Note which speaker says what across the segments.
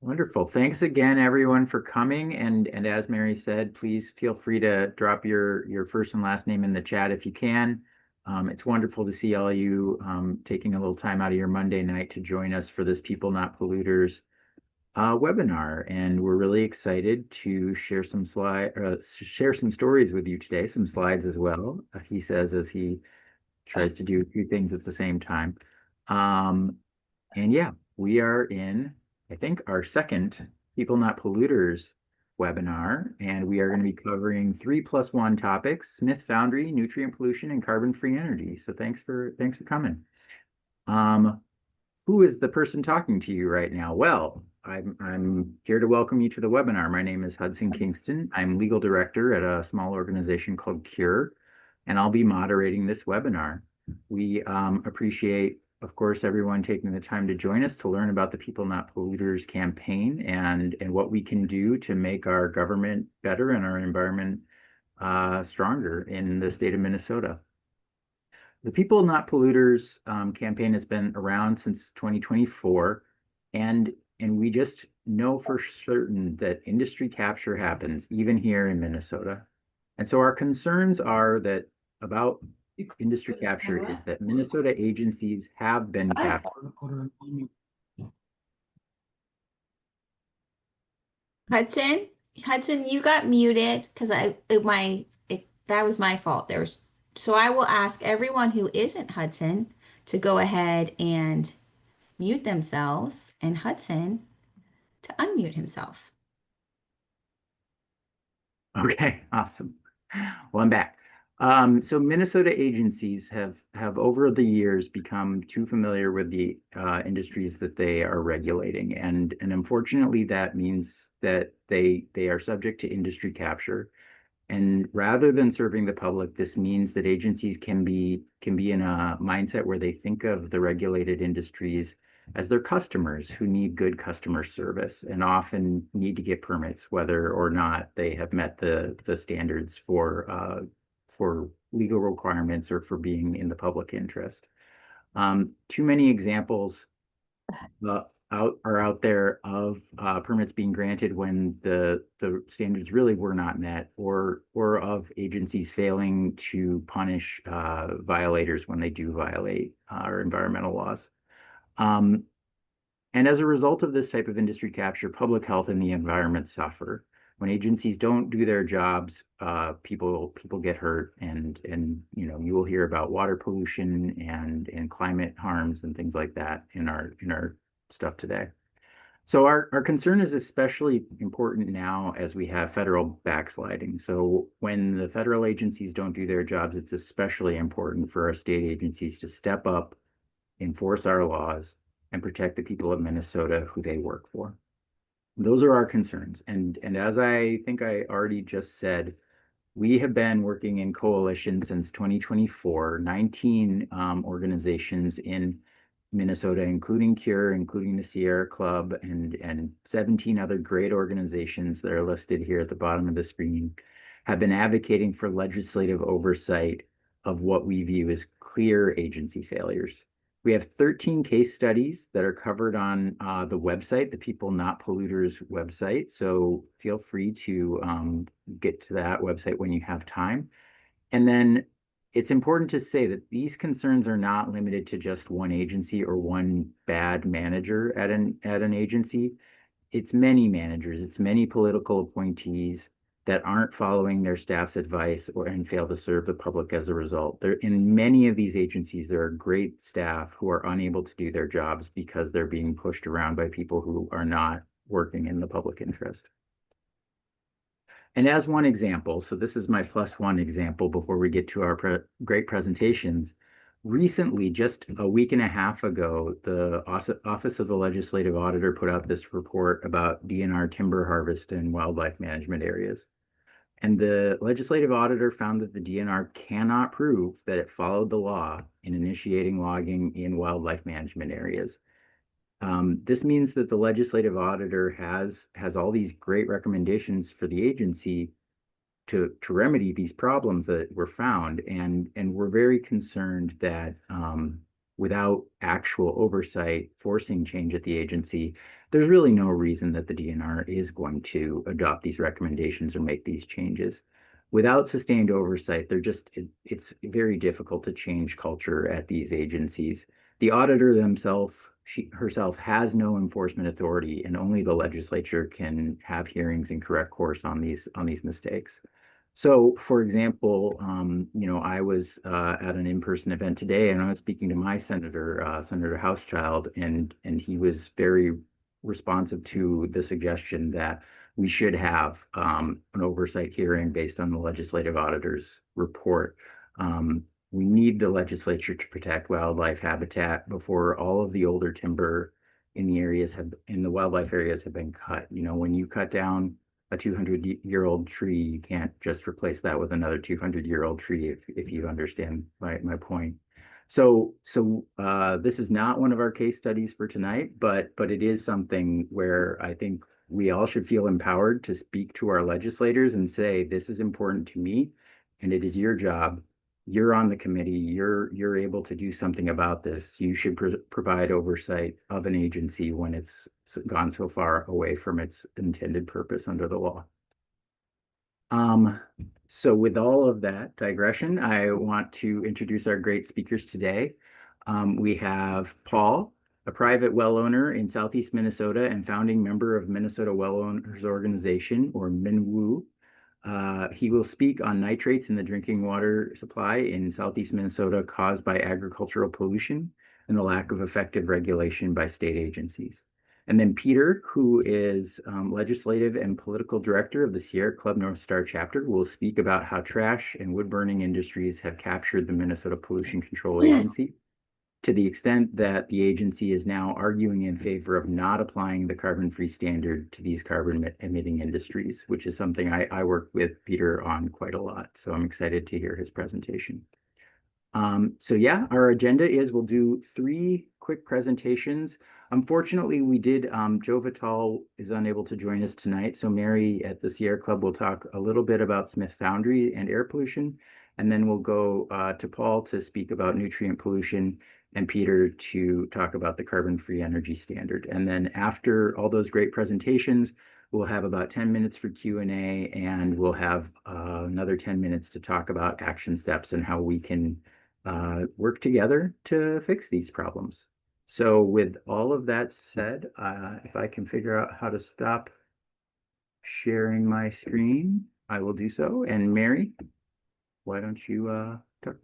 Speaker 1: Wonderful. Thanks again, everyone, for coming. And as Mary said, please feel free to drop your first and last name in the chat if you can. It's wonderful to see all you taking a little time out of your Monday night to join us for this People Not Polluters webinar. And we're really excited to share some stories with you today, some slides as well. He says as he tries to do a few things at the same time. Um, and yeah, we are in, I think, our second People Not Polluters webinar, and we are going to be covering 3+1 topics: Smith Foundry, nutrient pollution, and carbon-free energy. So thanks for coming. Um, who is the person talking to you right now? Well, I'm here to welcome you to the webinar. My name is Hudson Kingston. I'm legal director at a small organization called Cure, and I'll be moderating this webinar. We appreciate, of course, everyone taking the time to join us to learn about the People Not Polluters campaign and what we can do to make our government better and our environment stronger in the state of Minnesota. The People Not Polluters campaign has been around since 2024, and we just know for certain that industry capture happens even here in Minnesota. And so our concerns are that about industry capture is that Minnesota agencies have been captured.
Speaker 2: Hudson, Hudson, you got muted because that was my fault. So I will ask everyone who isn't Hudson to go ahead and mute themselves and Hudson to unmute himself.
Speaker 1: Okay, awesome. Well, I'm back. So Minnesota agencies have over the years become too familiar with the industries that they are regulating, and unfortunately that means that they are subject to industry capture. And rather than serving the public, this means that agencies can be in a mindset where they think of the regulated industries as their customers who need good customer service and often need to get permits, whether or not they have met the standards for legal requirements or for being in the public interest. Too many examples uh, out there of permits being granted when the standards really were not met, or of agencies failing to punish violators when they do violate our environmental laws. Um, and as a result of this type of industry capture, public health and the environment suffer. When agencies don't do their jobs, people get hurt, and you will hear about water pollution and climate harms and things like that in our stuff today. So our concern is especially important now as we have federal backsliding. So when the federal agencies don't do their jobs, it's especially important for our state agencies to step up, enforce our laws, and protect the people of Minnesota who they work for. Those are our concerns. And as I think I already just said, we have been working in coalition since 2024, 19 organizations in Minnesota, including Cure, including the Sierra Club, and 17 other great organizations that are listed here at the bottom of the screen, have been advocating for legislative oversight of what we view as clear agency failures. We have 13 case studies that are covered on the website, the People Not Polluters website. So feel free to get to that website when you have time. And then it's important to say that these concerns are not limited to just one agency or one bad manager at an agency. It's many managers, it's many political appointees that aren't following their staff's advice and fail to serve the public as a result. There, in many of these agencies, there are great staff who are unable to do their jobs because they're being pushed around by people who are not working in the public interest. And as one example, so this is my +1 example before we get to our great presentations. Recently, just a week and a half ago, the Office of the Legislative Auditor put out this report about DNR timber harvest in wildlife management areas. And the legislative auditor found that the DNR cannot prove that it followed the law in initiating logging in wildlife management areas. This means that the legislative auditor has all these great recommendations for the agency to remedy these problems that were found, and we're very concerned that without actual oversight forcing change at the agency, there's really no reason that the DNR is going to adopt these recommendations or make these changes. Without sustained oversight, it's very difficult to change culture at these agencies. The auditor herself has no enforcement authority, and only the legislature can have hearings and correct course on these mistakes. So, for example, I was at an in-person event today, and I was speaking to my senator, Senator Housechild, and he was very responsive to the suggestion that we should have an oversight hearing based on the legislative auditor's report. We need the legislature to protect wildlife habitat before all of the older timber in the wildlife areas have been cut. When you cut down a 200-year-old tree, you can't just replace that with another 200-year-old tree, if you understand my point. So this is not one of our case studies for tonight, but it is something where I think we all should feel empowered to speak to our legislators and say, this is important to me, and it is your job. You're on the committee. You're able to do something about this. You should provide oversight of an agency when it's gone so far away from its intended purpose under the law. So with all of that digression, I want to introduce our great speakers today. We have Paul, a private well owner in Southeast Minnesota and founding member of Minnesota Well Owners Organization, or MNWOO. He will speak on nitrates in the drinking water supply in Southeast Minnesota caused by agricultural pollution and the lack of effective regulation by state agencies. And then Peter, who is legislative and political director of the Sierra Club North Star chapter, will speak about how trash and wood burning industries have captured the Minnesota Pollution Control Agency to the extent that the agency is now arguing in favor of not applying the carbon-free standard to these carbon-emitting industries, which is something I work with Peter on quite a lot. So I'm excited to hear his presentation. So yeah, our agenda is we'll do 3 quick presentations. Unfortunately, Joe Vital is unable to join us tonight. So Mary at the Sierra Club will talk a little bit about Smith Foundry and air pollution. And then we'll go to Paul to speak about nutrient pollution and Peter to talk about the carbon-free energy standard. And then after all those great presentations, we'll have about 10 minutes for Q&A, and we'll have another 10 minutes to talk about action steps and how we can work together to fix these problems. So with all of that said, if I can figure out how to stop sharing my screen, I will do so. And Mary, why don't you talk?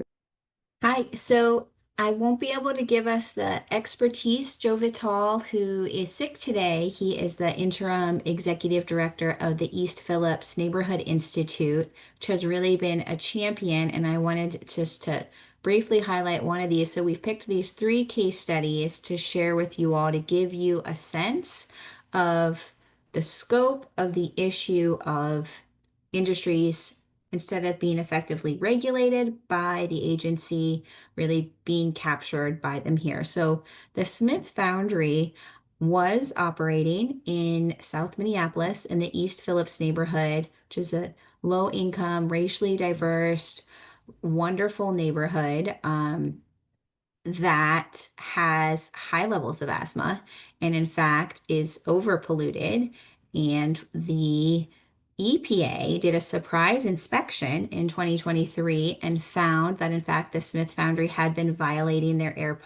Speaker 2: Hi, so I won't be able to give us the expertise. Joe Vital, who is sick today, he is the interim executive director of the East Phillips Neighborhood Institute, which has really been a champion. And I wanted just to briefly highlight one of these. So we've picked these 3 case studies to share with you all to give you a sense of the scope of the issue of industries instead of being effectively regulated by the agency, really being captured by them here. So the Smith Foundry was operating in South Minneapolis in the East Phillips neighborhood, which is a low income, racially diverse, wonderful neighborhood. That has high levels of asthma and, in fact, is overpolluted. And the EPA did a surprise inspection in 2023 and found that, in fact, the Smith Foundry had been violating their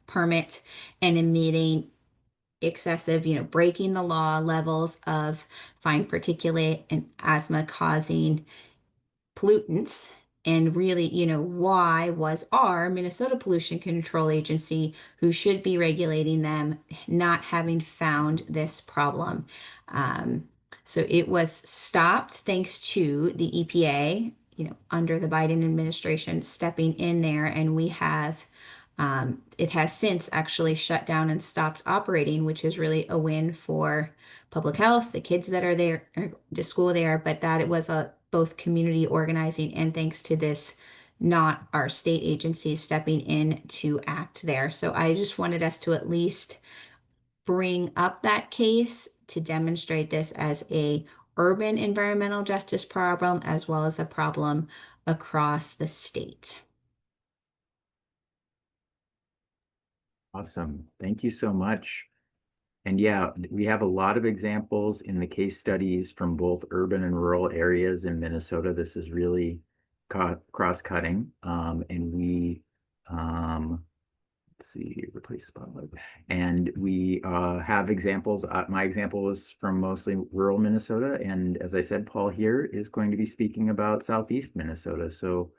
Speaker 2: permit and emitting excessive, breaking the law levels of fine particulate and asthma causing pollutants. And really, why was our Minnesota Pollution Control Agency, who should be regulating them, not having found this problem? So it was stopped thanks to the EPA, under the Biden administration stepping in there. And it has since actually shut down and stopped operating, which is really a win for public health, the kids that are there, the school there, but that it was both community organizing and thanks to this, not our state agencies stepping in to act there. So I just wanted us to at least bring up that case to demonstrate this as a urban environmental justice problem as well as a problem across the state.
Speaker 1: Awesome. Thank you so much. And yeah, we have a lot of examples in the case studies from both urban and rural areas in Minnesota. This is really cross-cutting. And we, let's see, replace spotlight. And we have examples. My example was from mostly rural Minnesota. And as I said, Paul here is going to be speaking about Southeast Minnesota. So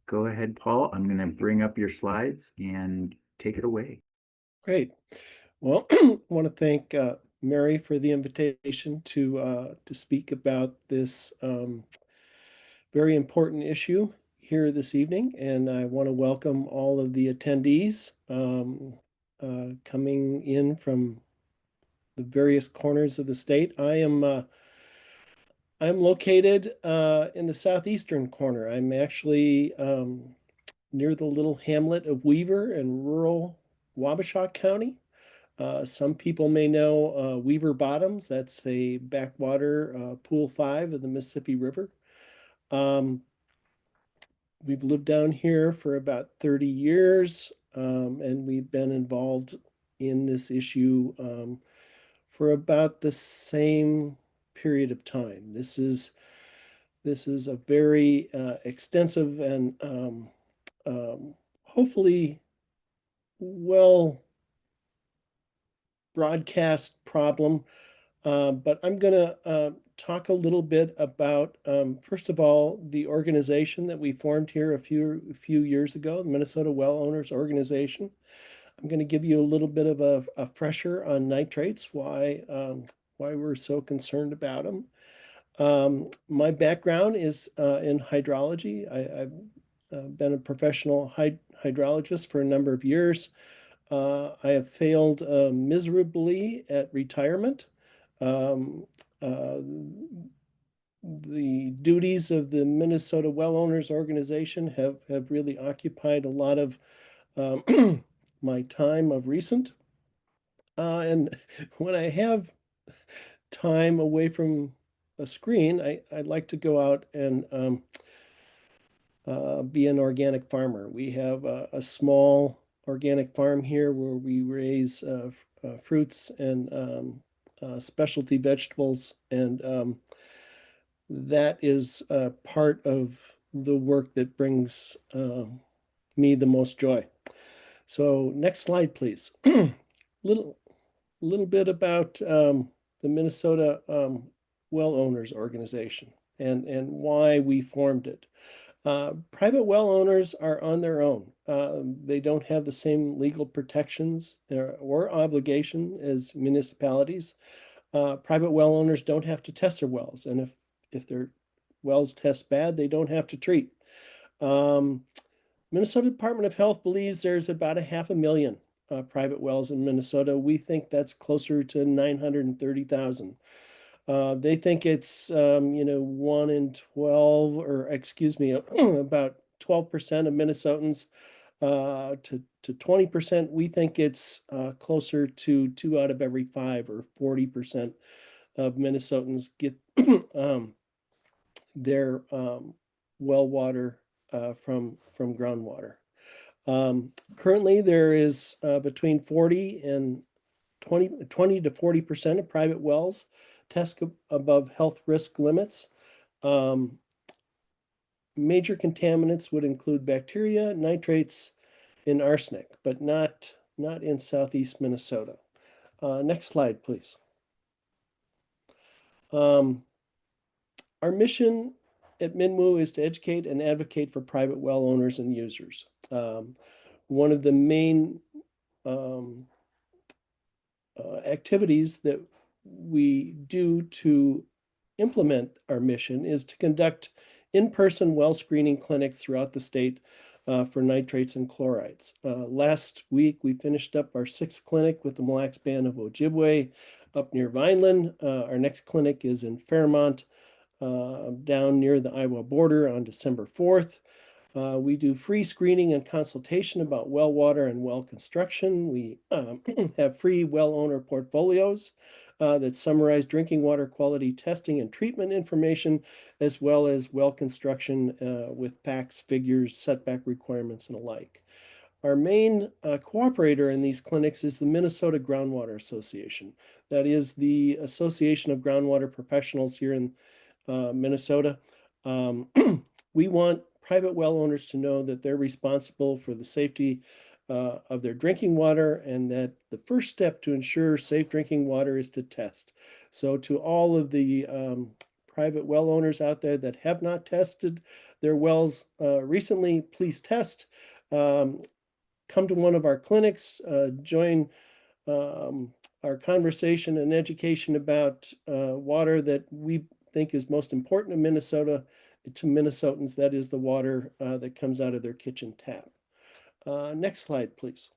Speaker 1: go ahead, Paul. I'm going to bring up your slides and take it away.
Speaker 3: Great. Well, I want to thank Mary for the invitation to speak about this very important issue here this evening, and I want to welcome all of the attendees coming in from the various corners of the state. I'm located in the southeastern corner. I'm actually near the little hamlet of Weaver in rural Wabasha County. Some people may know Weaver Bottoms. That's a backwater Pool 5 of the Mississippi River. We've lived down here for about 30 years, and we've been involved in this issue for about the same period of time. This is a very extensive and hopefully well broadcast problem. But I'm going to talk a little bit about, first of all, the organization that we formed here a few years ago, the Minnesota Well Owners Organization. I'm going to give you a little bit of a fresher on nitrates, why we're so concerned about them. My background is in hydrology. I've been a professional hydrologist for a number of years. I have failed miserably at retirement. Um, the duties of the Minnesota Well Owners Organization have really occupied a lot of my time of recent. And when I have time away from a screen, I like to go out and be an organic farmer. We have a small organic farm here where we raise fruits and specialty vegetables, and that is part of the work that brings me the most joy. So next slide, please. little bit about the Minnesota Well Owners Organization and why we formed it. Private well owners are on their own. They don't have the same legal protections or obligation as municipalities. Private well owners don't have to test their wells, and if their wells test bad, they don't have to treat. Minnesota Department of Health believes there's about 500,000 private wells in Minnesota. We think that's closer to 930,000. They think it's 1 in 12, or excuse me, about 12% of Minnesotans to 20%. We think it's closer to 2 out of every 5, or 40% of Minnesotans get their well water from groundwater. Currently, there is between 40 and 20 to 40% of private wells test above health risk limits. Major contaminants would include bacteria, nitrates, and arsenic, but not in southeast Minnesota. Next slide, please. Our mission at MNWOO is to educate and advocate for private well owners and users. One of the main activities that we do to implement our mission is to conduct in-person well screening clinics throughout the state for nitrates and chlorides. Last week, we finished up our 6th clinic with the Mille Lacs Band of Ojibwe up near Vineland. Our next clinic is in Fairmont, down near the Iowa border on December 4th. We do free screening and consultation about well water and well construction. We have free well owner portfolios that summarize drinking water quality testing and treatment information, as well as well construction with facts, figures, setback requirements, and alike. our main cooperator in these clinics is the Minnesota Groundwater Association. That is the Association of Groundwater Professionals here in Minnesota. We want private well owners to know that they're responsible for the safety of their drinking water, and that the first step to ensure safe drinking water is to test. So to all of the private well owners out there that have not tested their wells recently, please test. Come to one of our clinics, join our conversation and education about water that we think is most important in Minnesota to Minnesotans. That is the water that comes out of their kitchen tap. Next slide, please.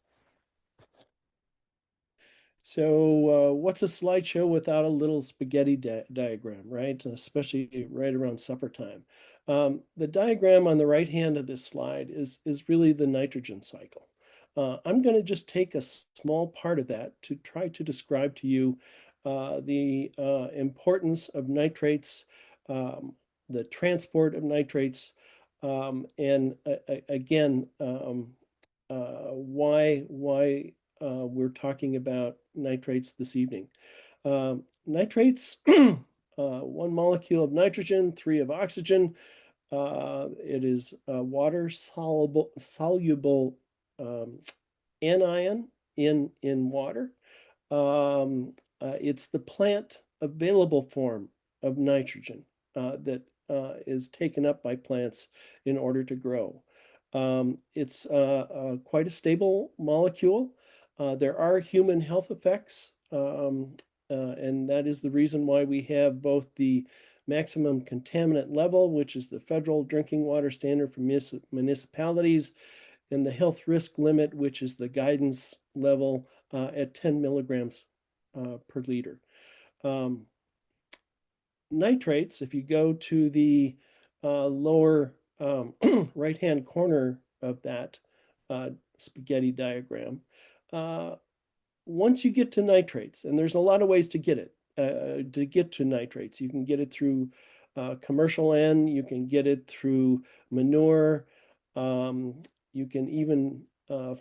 Speaker 3: So what's a slideshow without a little spaghetti diagram, right? Especially right around supper time. The diagram on the right hand of this slide is really the nitrogen cycle. I'm going to just take a small part of that to try to describe to you the importance of nitrates, the transport of nitrates, and again, why we're talking about nitrates this evening. Nitrates, one molecule of nitrogen, 3 of oxygen. It is water soluble anion in water. It's the plant available form of nitrogen that is taken up by plants in order to grow. It's quite a stable molecule. There are human health effects, and that is the reason why we have both the maximum contaminant level, which is the federal drinking water standard for municipalities, and the health risk limit, which is the guidance level at 10 milligrams per liter. Nitrates, if you go to the lower right-hand corner of that spaghetti diagram, once you get to nitrates, and there's a lot of ways to get it, to get to nitrates. You can get it through commercial N, you can get it through manure, you can even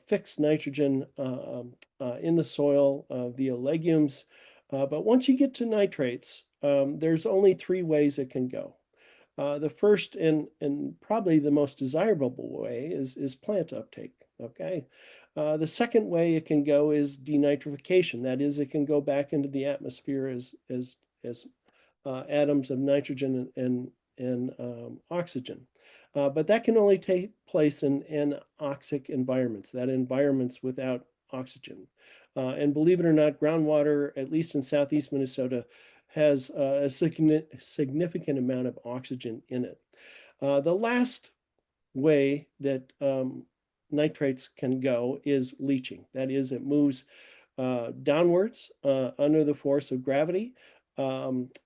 Speaker 3: fix nitrogen in the soil via legumes. But once you get to nitrates, there's only 3 ways it can go. The first and probably the most desirable way is plant uptake. Okay. The second way it can go is denitrification. That is, it can go back into the atmosphere as atoms of nitrogen and oxygen. But that can only take place in anoxic environments, that environments without oxygen. And believe it or not, groundwater, at least in southeast Minnesota, has a significant amount of oxygen in it. The last way that nitrates can go is leaching. That is, it moves downwards under the force of gravity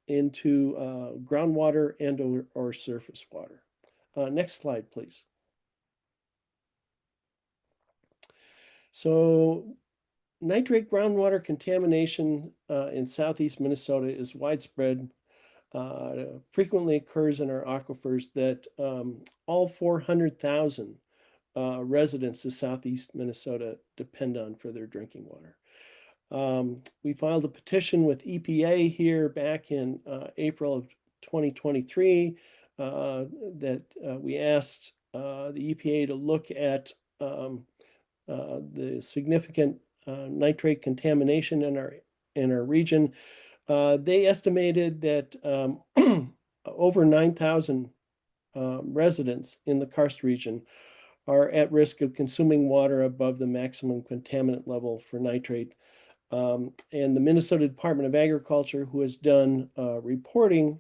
Speaker 3: into groundwater and or surface water. Next slide, please. So nitrate groundwater contamination in southeast Minnesota is widespread. Frequently occurs in our aquifers that all 400,000 residents of southeast Minnesota depend on for their drinking water. We filed a petition with EPA here back in April of 2023 that we asked the EPA to look at the significant nitrate contamination in our region. They estimated that over 9,000 residents in the karst region are at risk of consuming water above the maximum contaminant level for nitrate. And the Minnesota Department of Agriculture, who has done reporting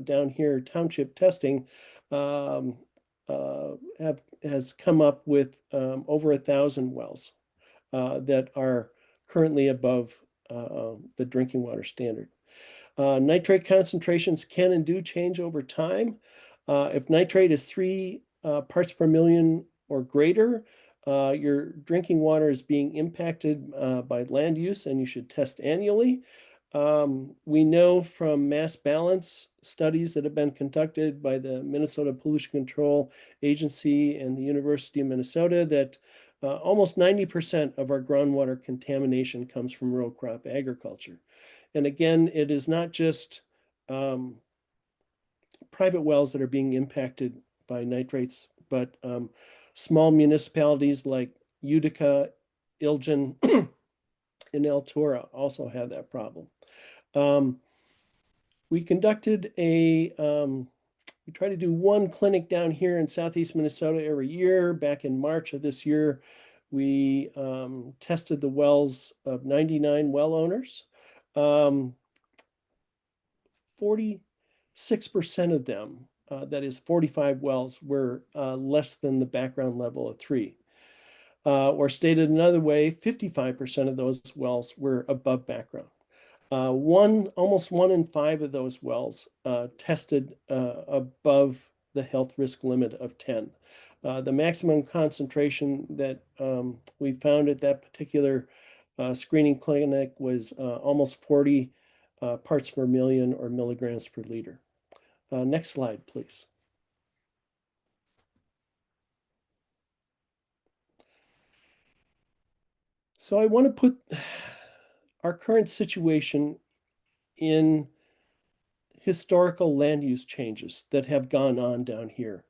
Speaker 3: down here, township testing, has come up with over 1,000 wells that are currently above the drinking water standard. Nitrate concentrations can and do change over time. If nitrate is 3 parts per million or greater, your drinking water is being impacted by land use, and you should test annually. We know from mass balance studies that have been conducted by the Minnesota Pollution Control Agency and the University of Minnesota that almost 90% of our groundwater contamination comes from row crop agriculture. And again, it is not just private wells that are being impacted by nitrates, but small municipalities like Utica, Elgin, and Altura also have that problem. We conducted we try to do one clinic down here in Southeast Minnesota every year. Back in March of this year, we tested the wells of 99 well owners. 46% of them, that is 45 wells, were less than the background level of 3. Or stated another way, 55% of those wells were above background. Almost 1 in 5 of those wells tested above the health risk limit of 10. The maximum concentration that we found at that particular screening clinic was almost 40 parts per million or milligrams per liter. Next slide, please. So I want to put our current situation in historical land use changes that have gone on down here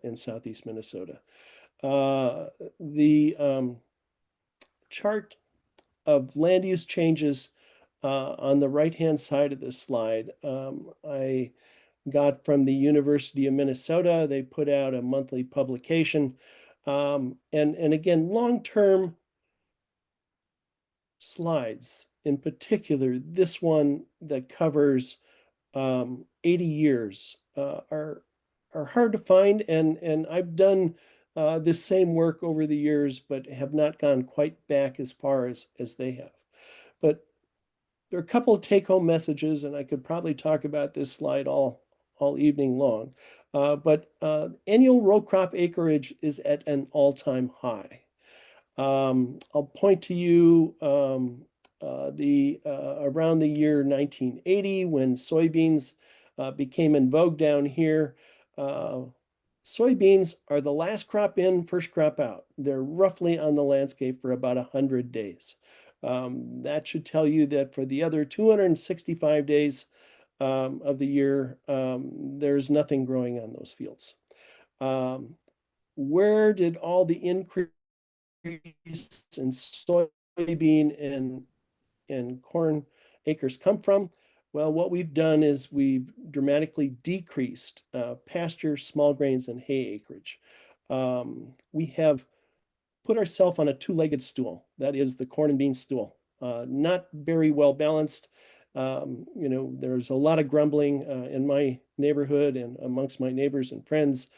Speaker 3: in Southeast Minnesota. The chart of land use changes on the right-hand side of this slide, I got from the University of Minnesota. They put out a monthly publication. And again, long-term slides, in particular, this one that covers 80 years are hard to find. And I've done this same work over the years, but have not gone quite back as far as they have. But there are a couple of take-home messages, and I could probably talk about this slide all evening long. But annual row crop acreage is at an all-time high. I'll point to you around the year 1980 when soybeans became in vogue down here. Soybeans are the last crop in, first crop out. They're roughly on the landscape for about 100 days. That should tell you that for the other 265 days of the year, there's nothing growing on those fields. Where did all the increase in soybean and corn acres come from? Well, what we've done is we've dramatically decreased pasture, small grains, and hay acreage. We have put ourselves on a two-legged stool. That is the corn and bean stool. Not very well balanced. There's a lot of grumbling in my neighborhood and amongst my neighbors and friends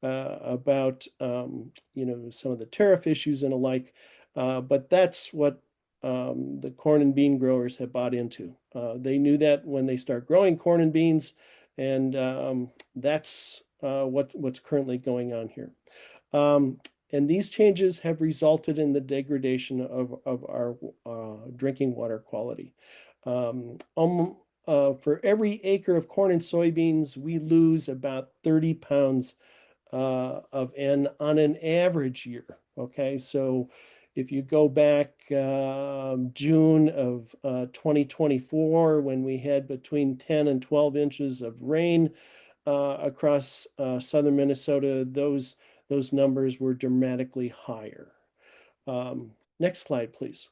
Speaker 3: about, some of the tariff issues and alike. But that's what the corn and bean growers have bought into. They knew that when they start growing corn and beans, and that's what's currently going on here. And these changes have resulted in the degradation of our drinking water quality. For every acre of corn and soybeans, we lose about 30 pounds of N on an average year. Okay, so if you go back June of 2024, when we had between 10 and 12 inches of rain across southern Minnesota, those numbers were dramatically higher. Next slide, please.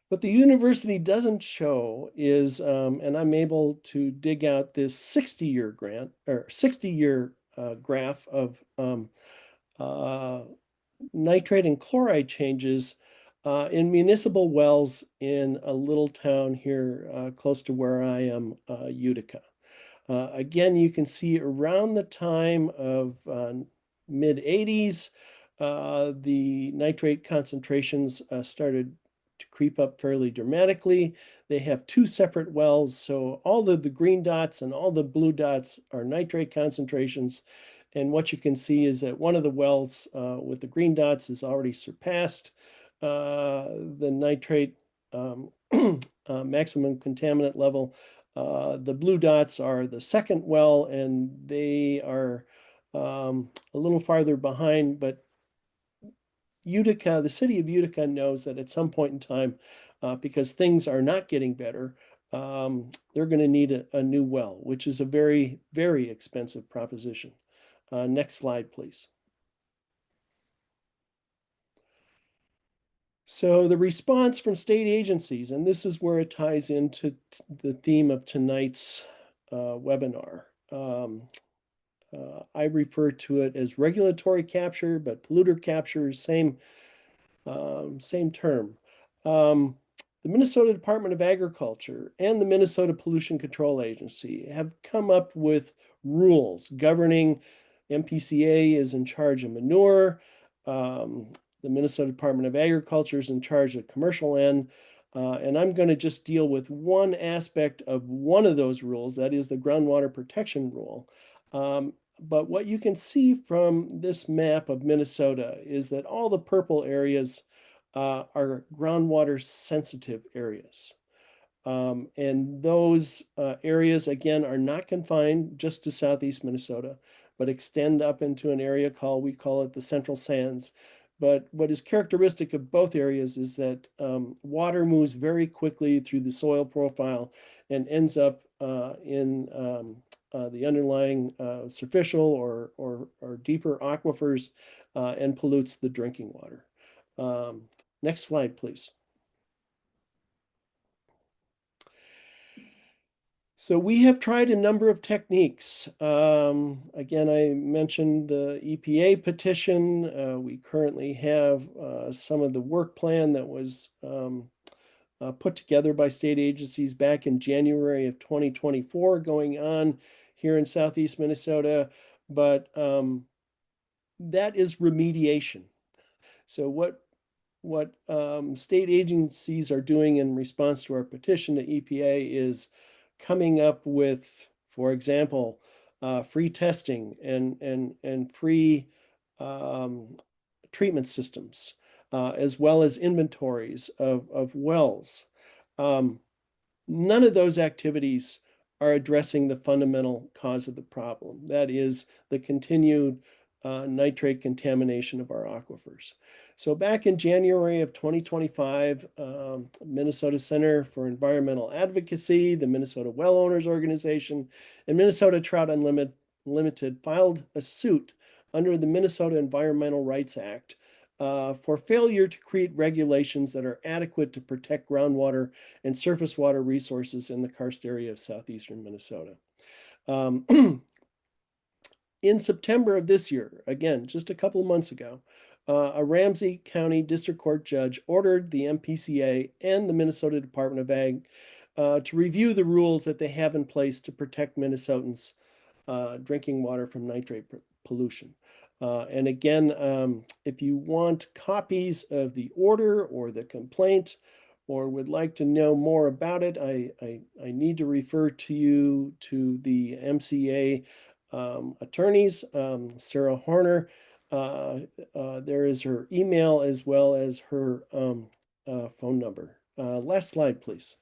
Speaker 3: What the university doesn't show is, and I'm able to dig out this 60-year graph of nitrate and chloride changes in municipal wells in a little town here close to where I am, Utica. Again, you can see around the time of mid-80s, the nitrate concentrations started to creep up fairly dramatically. They have 2 separate wells, so all of the green dots and all the blue dots are nitrate concentrations. And what you can see is that one of the wells with the green dots has already surpassed the nitrate maximum contaminant level. The blue dots are the second well, and they are a little farther behind, but Utica, the city of Utica knows that at some point in time, because things are not getting better, they're going to need a new well, which is a very, very expensive proposition. Next slide, please. So the response from state agencies, and this is where it ties into the theme of tonight's webinar. I refer to it as regulatory capture, but polluter capture, same term. The Minnesota Department of Agriculture and the Minnesota Pollution Control Agency have come up with rules governing. MPCA is in charge of manure. The Minnesota Department of Agriculture is in charge of commercial end. And I'm going to just deal with one aspect of one of those rules, that is the groundwater protection rule. But what you can see from this map of Minnesota is that all the purple areas are groundwater sensitive areas. And those areas, again, are not confined just to southeast Minnesota, but extend up into an area we call it the Central Sands. But what is characteristic of both areas is that water moves very quickly through the soil profile and ends up in the underlying superficial or deeper aquifers and pollutes the drinking water. Next slide, please. So we have tried a number of techniques. Again, I mentioned the EPA petition. We currently have some of the work plan that was put together by state agencies back in January of 2024 going on here in southeast Minnesota, but that is remediation. So what state agencies are doing in response to our petition to EPA is coming up with, for example, free testing and free treatment systems, as well as inventories of wells. None of those activities are addressing the fundamental cause of the problem. That is the continued nitrate contamination of our aquifers. So back in January of 2025, Minnesota Center for Environmental Advocacy, the Minnesota Well Owners Organization, and Minnesota Trout Unlimited filed a suit under the Minnesota Environmental Rights Act for failure to create regulations that are adequate to protect groundwater and surface water resources in the karst area of southeastern Minnesota. In September of this year, again, just a couple of months ago, a Ramsey County District Court judge ordered the MPCA and the Minnesota Department of Ag to review the rules that they have in place to protect Minnesotans' drinking water from nitrate pollution. And again, if you want copies of the order or the complaint, or would like to know more about it, I need to refer to you to the MCA attorneys, Sarah Horner. There is her email as well as her phone number. Last slide, please.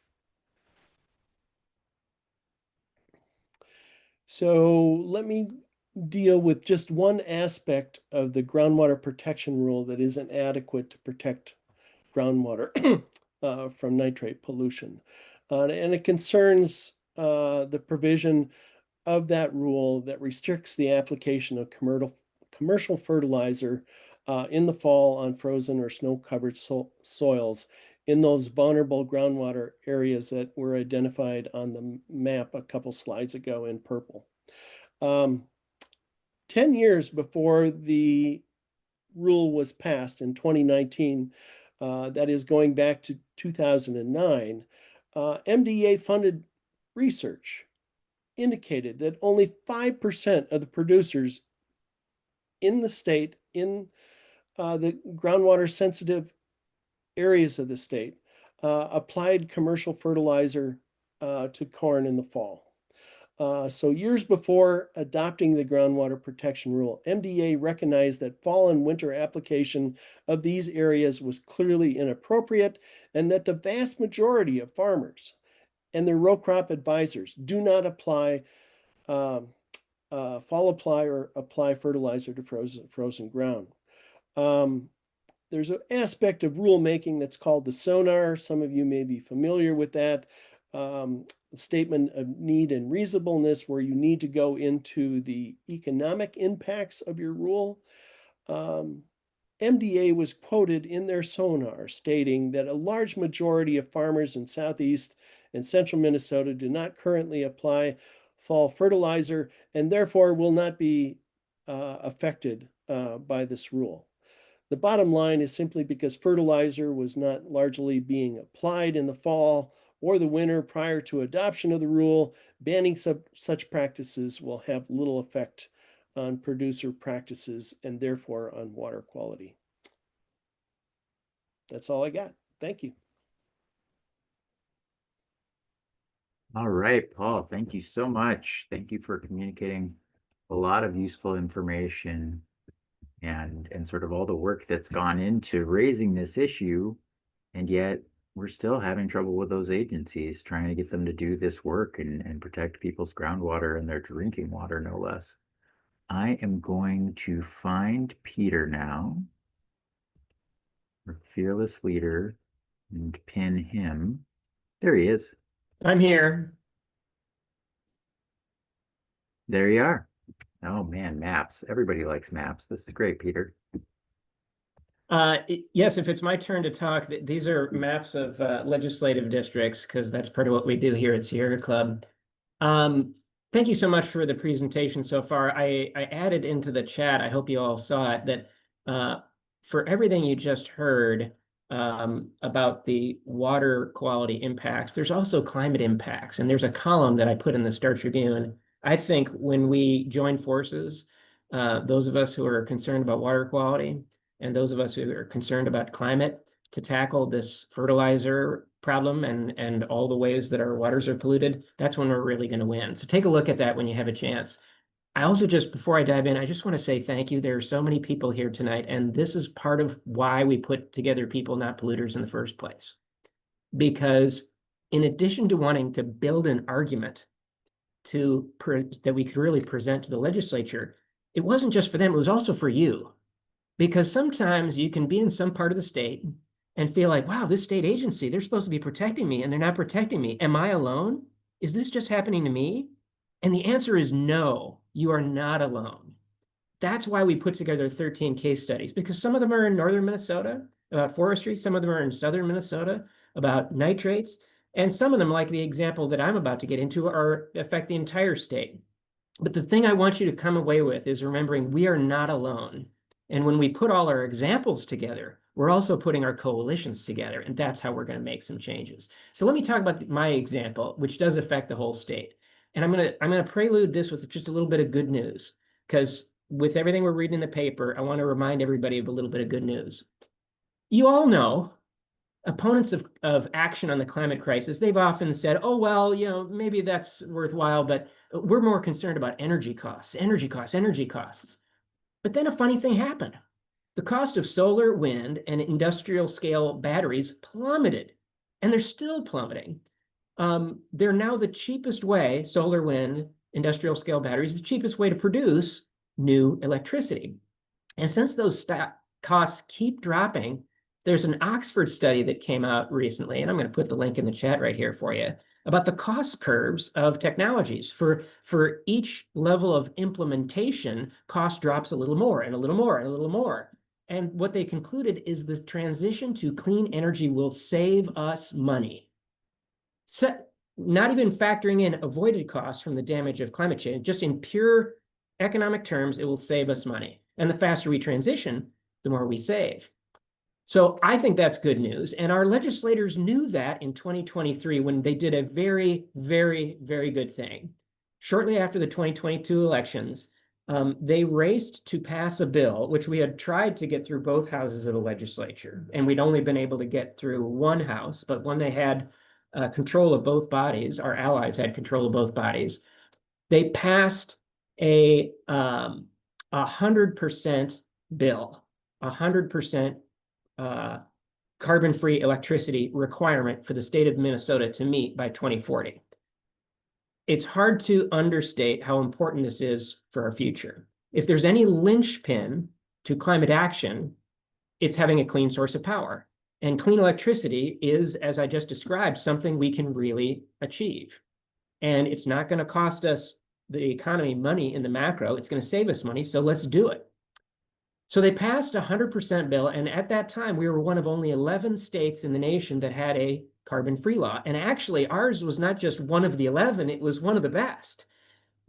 Speaker 3: So let me deal with just one aspect of the groundwater protection rule that isn't adequate to protect groundwater from nitrate pollution. And it concerns the provision of that rule that restricts the application of commercial fertilizer in the fall on frozen or snow-covered soils in those vulnerable groundwater areas that were identified on the map a couple slides ago in purple. 10 years before the rule was passed in 2019, that is going back to 2009, MDA-funded research indicated that only 5% of the producers in the state, in the groundwater sensitive areas of the state, applied commercial fertilizer to corn in the fall. So years before adopting the groundwater protection rule, MDA recognized that fall and winter application of these areas was clearly inappropriate, and that the vast majority of farmers and their row crop advisors do not apply fall apply or apply fertilizer to frozen ground. There's an aspect of rulemaking that's called the sonar. Some of you may be familiar with that. Statement of need and reasonableness, where you need to go into the economic impacts of your rule. MDA was quoted in their sonar stating that a large majority of farmers in southeast and central Minnesota do not currently apply fall fertilizer and therefore will not be affected by this rule. The bottom line is simply because fertilizer was not largely being applied in the fall or the winter prior to adoption of the rule, banning such practices will have little effect on producer practices and therefore on water quality. That's all I got. Thank you.
Speaker 1: All right, Paul, thank you so much. Thank you for communicating a lot of useful information and sort of all the work that's gone into raising this issue. And yet we're still having trouble with those agencies, trying to get them to do this work and protect people's groundwater and their drinking water, no less. I am going to find Peter now, our fearless leader, and pin him. There he is.
Speaker 4: I'm here.
Speaker 1: There you are. Oh man, maps. Everybody likes maps. This is great, Peter.
Speaker 4: Yes, if it's my turn to talk, these are maps of legislative districts, because that's part of what we do here at Sierra Club. Thank you so much for the presentation so far. I added into the chat, I hope you all saw it, that for everything you just heard about the water quality impacts, there's also climate impacts. And there's a column that I put in the Star Tribune. I think when we join forces, those of us who are concerned about water quality and those of us who are concerned about climate, to tackle this fertilizer problem and all the ways that our waters are polluted, that's when we're really going to win. So take a look at that when you have a chance. I also just, before I dive in, I just want to say thank you. There are so many people here tonight, and this is part of why we put together People Not Polluters in the first place. Because in addition to wanting to build an argument that we could really present to the legislature, it wasn't just for them, it was also for you. Because sometimes you can be in some part of the state and feel like, wow, this state agency, they're supposed to be protecting me and they're not protecting me. Am I alone? Is this just happening to me? And the answer is no, you are not alone. That's why we put together 13 case studies, because some of them are in northern Minnesota about forestry, some of them are in southern Minnesota about nitrates, and some of them, like the example that I'm about to get into, affect the entire state. But the thing I want you to come away with is remembering we are not alone. And when we put all our examples together, we're also putting our coalitions together, and that's how we're going to make some changes. So let me talk about my example, which does affect the whole state. And I'm going to prelude this with just a little bit of good news, because with everything we're reading in the paper, I want to remind everybody of a little bit of good news. You all know, opponents of action on the climate crisis, they've often said, oh, well, you know, maybe that's worthwhile, but we're more concerned about energy costs, energy costs, energy costs. But then a funny thing happened. The cost of solar, wind, and industrial scale batteries plummeted, and they're still plummeting. They're now the cheapest way, solar, wind, industrial scale batteries, the cheapest way to produce new electricity. And since those costs keep dropping, there's an Oxford study that came out recently, and I'm going to put the link in the chat right here for you, about the cost curves of technologies. For each level of implementation, cost drops a little more and a little more and a little more. And what they concluded is the transition to clean energy will save us money. So, not even factoring in avoided costs from the damage of climate change, just in pure economic terms, it will save us money. And the faster we transition, the more we save. So I think that's good news. And our legislators knew that in 2023 when they did a very, very, very good thing. Shortly after the 2022 elections, they raced to pass a bill, which we had tried to get through both houses of the legislature. And we'd only been able to get through one house, but when they had control of both bodies, our allies had control of both bodies, they passed a 100% bill, 100% carbon-free electricity requirement for the state of Minnesota to meet by 2040. it's hard to understate how important this is for our future. If there's any linchpin to climate action, it's having a clean source of power. And clean electricity is, as I just described, something we can really achieve. And it's not going to cost us, the economy, money in the macro. It's going to save us money, so let's do it. So they passed a 100% bill, and at that time, we were one of only 11 states in the nation that had a carbon-free law. And actually, ours was not just one of the 11, it was one of the best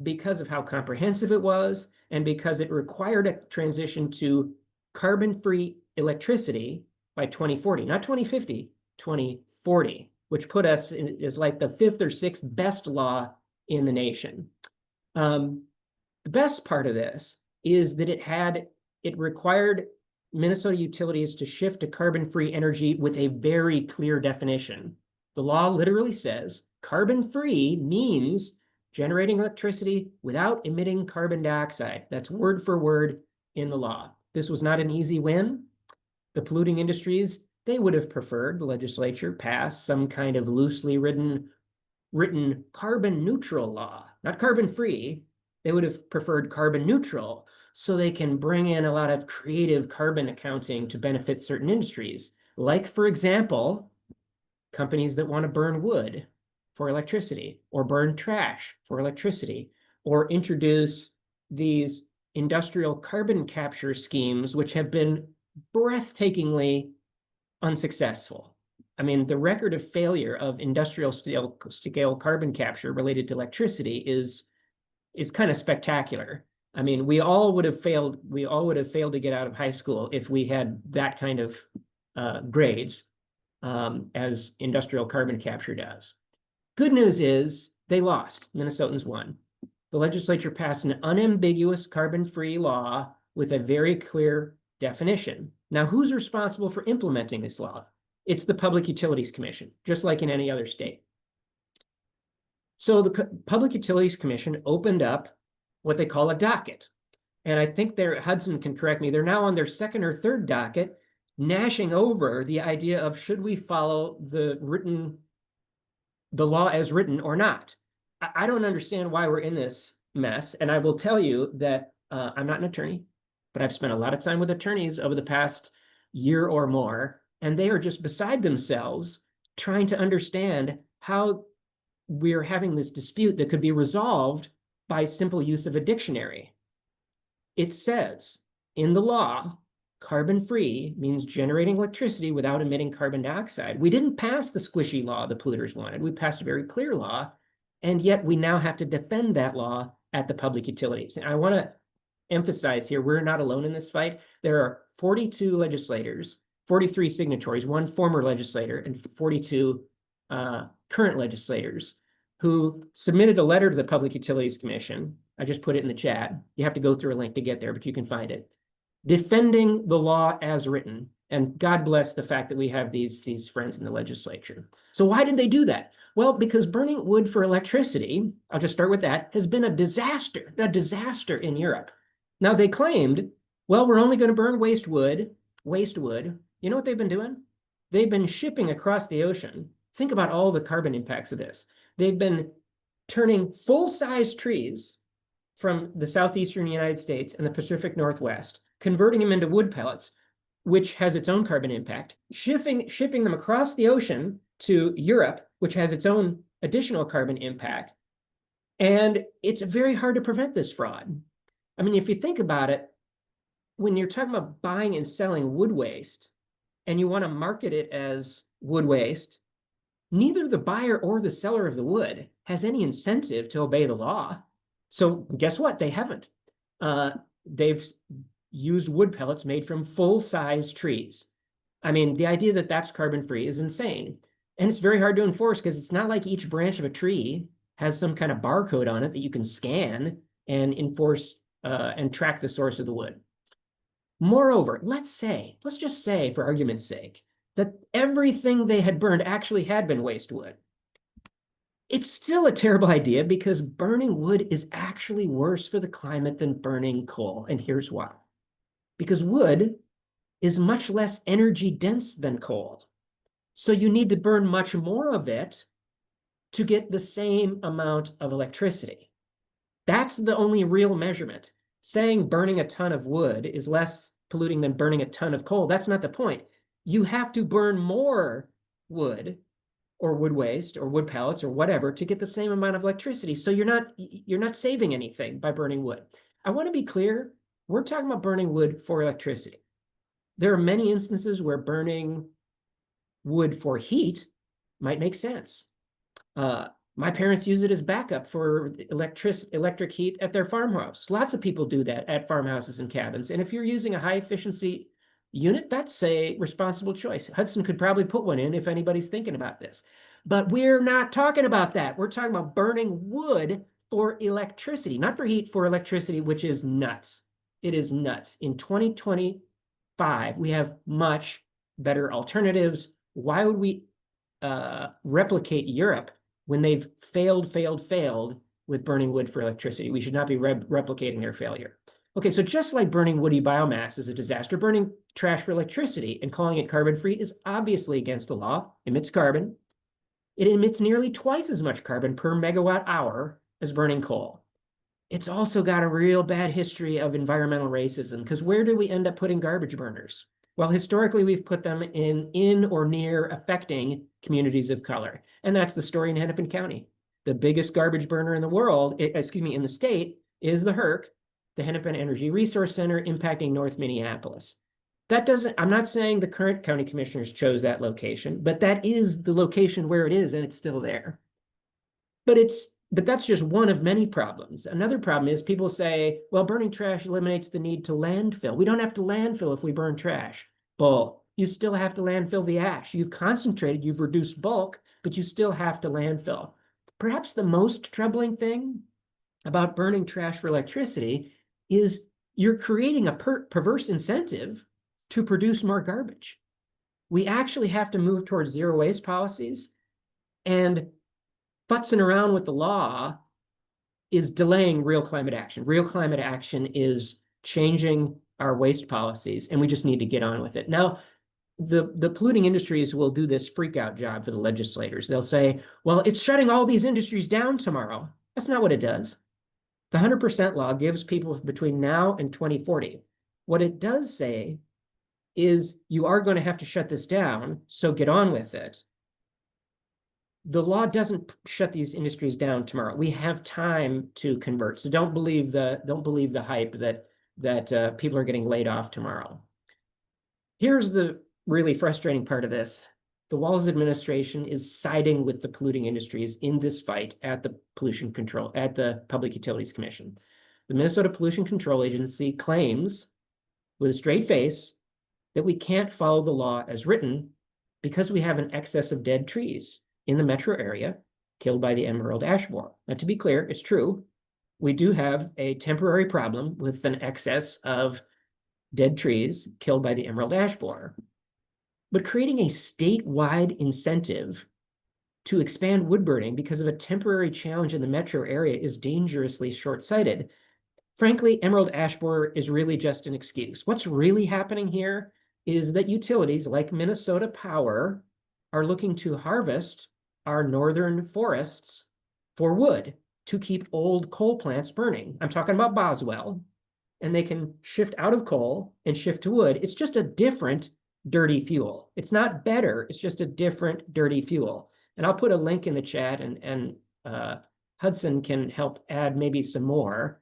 Speaker 4: because of how comprehensive it was and because it required a transition to carbon-free electricity by 2040, not 2050, 2040, which put us in, is like the 5th or 6th best law in the nation. The best part of this is that it required Minnesota utilities to shift to carbon-free energy with a very clear definition. The law literally says carbon-free means generating electricity without emitting carbon dioxide. That's word for word in the law. This was not an easy win. The polluting industries, they would have preferred the legislature pass some kind of loosely written carbon neutral law, not carbon free. They would have preferred carbon neutral so they can bring in a lot of creative carbon accounting to benefit certain industries. Like, for example, companies that want to burn wood for electricity or burn trash for electricity or introduce these industrial carbon capture schemes, which have been breathtakingly unsuccessful. I mean, the record of failure of industrial scale carbon capture related to electricity is kind of spectacular. I mean, we all would have failed to get out of high school if we had that kind of grades as industrial carbon capture does. Good news is they lost. Minnesotans won. The legislature passed an unambiguous carbon-free law with a very clear definition. Now, who's responsible for implementing this law? It's the Public Utilities Commission, just like in any other state. So the Public Utilities Commission opened up what they call a docket. And I think Hudson can correct me, they're now on their 2nd or 3rd docket, gnashing over the idea of should we follow the law as written or not. I don't understand why we're in this mess. And I will tell you that I'm not an attorney, but I've spent a lot of time with attorneys over the past year or more, and they are just beside themselves trying to understand how we're having this dispute that could be resolved by simple use of a dictionary. It says in the law, carbon-free means generating electricity without emitting carbon dioxide. We didn't pass the squishy law the polluters wanted. We passed a very clear law, and yet we now have to defend that law at the public utilities. And I want to emphasize here, we're not alone in this fight. There are 42 legislators, 43 signatories, 1 former legislator, and 42 current legislators who submitted a letter to the Public Utilities Commission. I just put it in the chat. You have to go through a link to get there, but you can find it. Defending the law as written. And God bless the fact that we have these friends in the legislature. So why did they do that? Well, because burning wood for electricity, I'll just start with that, has been a disaster in Europe. Now they claimed, well, we're only going to burn waste wood. You know what they've been doing? They've been shipping across the ocean. Think about all the carbon impacts of this. They've been turning full-size trees from the southeastern United States and the Pacific Northwest, converting them into wood pellets, which has its own carbon impact, shipping them across the ocean to Europe, which has its own additional carbon impact. And it's very hard to prevent this fraud. I mean, if you think about it, when you're talking about buying and selling wood waste, and you want to market it as wood waste, neither the buyer or the seller of the wood has any incentive to obey the law. So guess what? They haven't. They've used wood pellets made from full-size trees. I mean, the idea that that's carbon-free is insane. And it's very hard to enforce because it's not like each branch of a tree has some kind of barcode on it that you can scan and enforce and track the source of the wood. Moreover, let's just say, for argument's sake, that everything they had burned actually had been waste wood. It's still a terrible idea because burning wood is actually worse for the climate than burning coal. And here's why. Because wood is much less energy dense than coal. So you need to burn much more of it to get the same amount of electricity. That's the only real measurement. Saying burning a ton of wood is less polluting than burning a ton of coal, that's not the point. You have to burn more wood or wood waste or wood pellets or whatever to get the same amount of electricity. So you're not saving anything by burning wood. I want to be clear, we're talking about burning wood for electricity. There are many instances where burning wood for heat might make sense. My parents use it as backup for electric heat at their farmhouse. Lots of people do that at farmhouses and cabins. And if you're using a high efficiency unit, that's a responsible choice. Hudson could probably put one in if anybody's thinking about this. But we're not talking about that. We're talking about burning wood for electricity, not for heat, for electricity, which is nuts. It is nuts. In 2025, we have much better alternatives. Why would we replicate Europe when they've failed with burning wood for electricity? We should not be replicating their failure. Okay, so just like burning woody biomass is a disaster, burning trash for electricity and calling it carbon-free is obviously against the law, emits carbon. It emits nearly twice as much carbon per megawatt hour as burning coal. It's also got a real bad history of environmental racism, because where do we end up putting garbage burners? Well, historically, we've put them in or near affecting communities of color. And that's the story in Hennepin County. The biggest garbage burner in the world, in the state, is the HERC, the Hennepin Energy Resource Center, impacting North Minneapolis. I'm not saying the current county commissioners chose that location, but that is the location where it is, and it's still there. But that's just one of many problems. Another problem is people say, well, burning trash eliminates the need to landfill. We don't have to landfill if we burn trash. Bull. You still have to landfill the ash. You've concentrated, you've reduced bulk, but you still have to landfill. Perhaps the most troubling thing about burning trash for electricity is you're creating a perverse incentive to produce more garbage. We actually have to move towards zero waste policies, and futzing around with the law is delaying real climate action. Real climate action is changing our waste policies, and we just need to get on with it. Now, the polluting industries will do this freak out job for the legislators. They'll say, well, it's shutting all these industries down tomorrow. That's not what it does. The 100% law gives people between now and 2040. What it does say is you are going to have to shut this down, so get on with it. The law doesn't shut these industries down tomorrow. We have time to convert. So don't believe the hype that people are getting laid off tomorrow. Here's the really frustrating part of this. The Walz administration is siding with the polluting industries in this fight at the Public Utilities Commission. The Minnesota Pollution Control Agency claims with a straight face that we can't follow the law as written because we have an excess of dead trees in the metro area killed by the emerald ash borer. Now, to be clear, it's true. We do have a temporary problem with an excess of dead trees killed by the emerald ash borer. But creating a statewide incentive to expand wood burning because of a temporary challenge in the metro area is dangerously short-sighted. Frankly, emerald ash borer is really just an excuse. What's really happening here is that utilities like Minnesota Power are looking to harvest our northern forests for wood to keep old coal plants burning. I'm talking about Boswell, and they can shift out of coal and shift to wood. It's just a different dirty fuel. It's not better, it's just a different dirty fuel. And I'll put a link in the chat, and Hudson can help add maybe some more.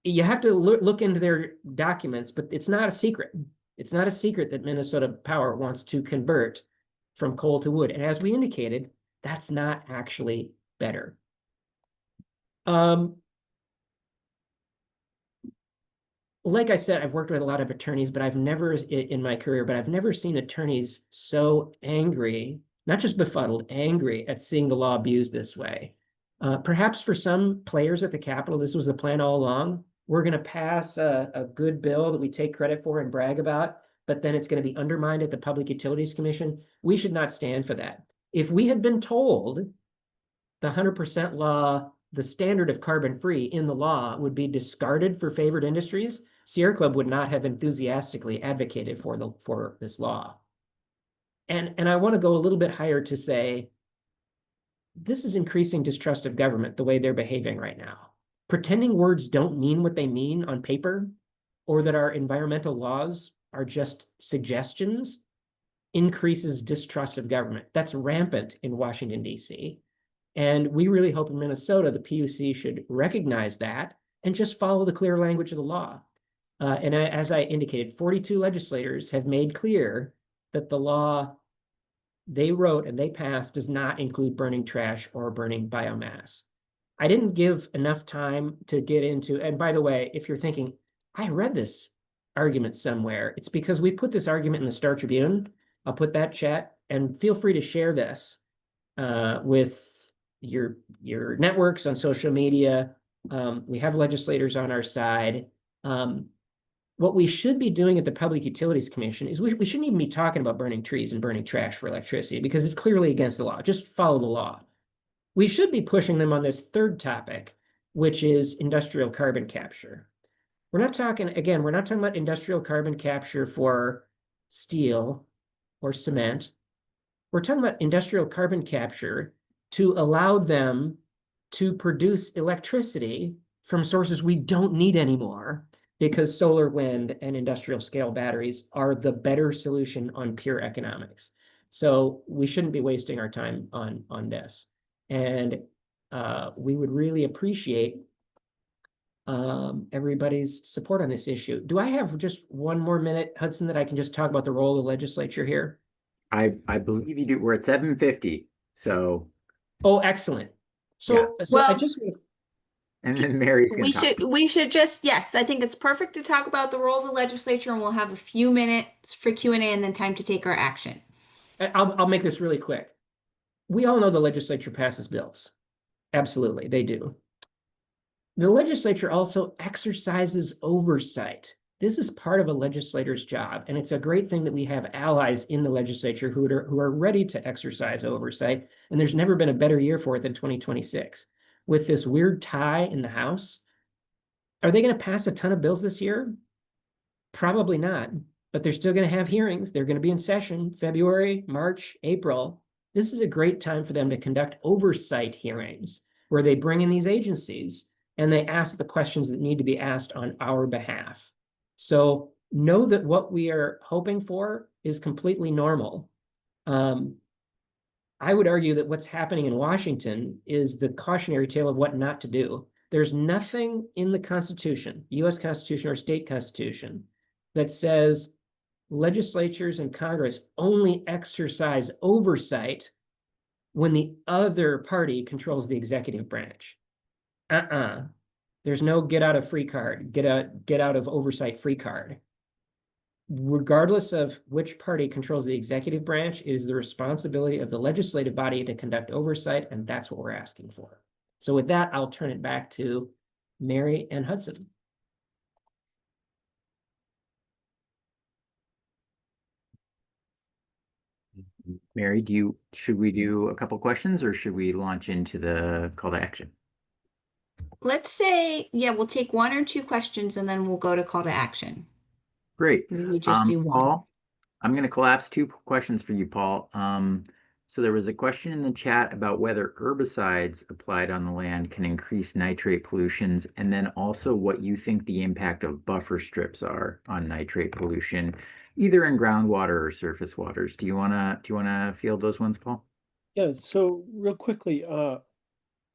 Speaker 4: You have to look into their documents, but it's not a secret. It's not a secret that Minnesota Power wants to convert from coal to wood. And as we indicated, that's not actually better. Like I said, I've worked with a lot of attorneys, but I've never, in my career, but I've never seen attorneys so angry, not just befuddled, angry at seeing the law abused this way. Perhaps for some players at the Capitol, this was the plan all along. We're going to pass a good bill that we take credit for and brag about, but then it's going to be undermined at the Public Utilities Commission. We should not stand for that. If we had been told the 100% law, the standard of carbon-free in the law would be discarded for favored industries, Sierra Club would not have enthusiastically advocated for this law. And I want to go a little bit higher to say this is increasing distrust of government the way they're behaving right now. Pretending words don't mean what they mean on paper, or that our environmental laws are just suggestions, increases distrust of government. That's rampant in Washington, D.C. And we really hope in Minnesota, the PUC should recognize that and just follow the clear language of the law. As I indicated, 42 legislators have made clear that the law they wrote and they passed does not include burning trash or burning biomass. I didn't give enough time to get into, and by the way, if you're thinking, I read this argument somewhere, it's because we put this argument in the Star Tribune. I'll put that chat, and feel free to share this with your networks on social media. We have legislators on our side. What we should be doing at the Public Utilities Commission is we shouldn't even be talking about burning trees and burning trash for electricity because it's clearly against the law. Just follow the law. We should be pushing them on this third topic, which is industrial carbon capture. We're not talking about industrial carbon capture for steel or cement. We're talking about industrial carbon capture to allow them to produce electricity from sources we don't need anymore, because solar, wind, and industrial scale batteries are the better solution on pure economics. So we shouldn't be wasting our time on this. And we would really appreciate everybody's support on this issue. Do I have just one more minute, Hudson, that I can just talk about the role of the legislature here?
Speaker 1: I believe you do. We're at 7:50. So.
Speaker 4: Oh, excellent. So,
Speaker 1: Yeah.
Speaker 4: so I
Speaker 2: Well,
Speaker 4: just
Speaker 1: And then Mary's going to talk.
Speaker 2: we should just, yes, I think it's perfect to talk about the role of the legislature, and we'll have a few minutes for Q&A and then time to take our action.
Speaker 4: I'll make this really quick. We all know the legislature passes bills. Absolutely, they do. The legislature also exercises oversight. This is part of a legislator's job, and it's a great thing that we have allies in the legislature who are ready to exercise oversight, and there's never been a better year for it than 2026. With this weird tie in the House, are they going to pass a ton of bills this year? Probably not, but they're still going to have hearings. They're going to be in session February, March, April. This is a great time for them to conduct oversight hearings where they bring in these agencies and they ask the questions that need to be asked on our behalf. So know that what we are hoping for is completely normal. I would argue that what's happening in Washington is the cautionary tale of what not to do. There's nothing in the Constitution, US Constitution or state Constitution, that says legislatures and Congress only exercise oversight when the other party controls the executive branch. There's no get out of free card, get out of oversight free card. Regardless of which party controls the executive branch, it is the responsibility of the legislative body to conduct oversight, and that's what we're asking for. So with that, I'll turn it back to Mary and Hudson.
Speaker 1: Mary, should we do a couple questions or should we launch into the call to action?
Speaker 2: Let's say, yeah, we'll take one or two questions and then we'll go to call to action.
Speaker 1: Great.
Speaker 2: Maybe we just do one.
Speaker 1: Paul, I'm going to collapse two questions for you, Paul. So there was a question in the chat about whether herbicides applied on the land can increase nitrate pollutions, and then also what you think the impact of buffer strips are on nitrate pollution, either in groundwater or surface waters. Do you wanna field those ones, Paul?
Speaker 3: Yeah, so real quickly, I'm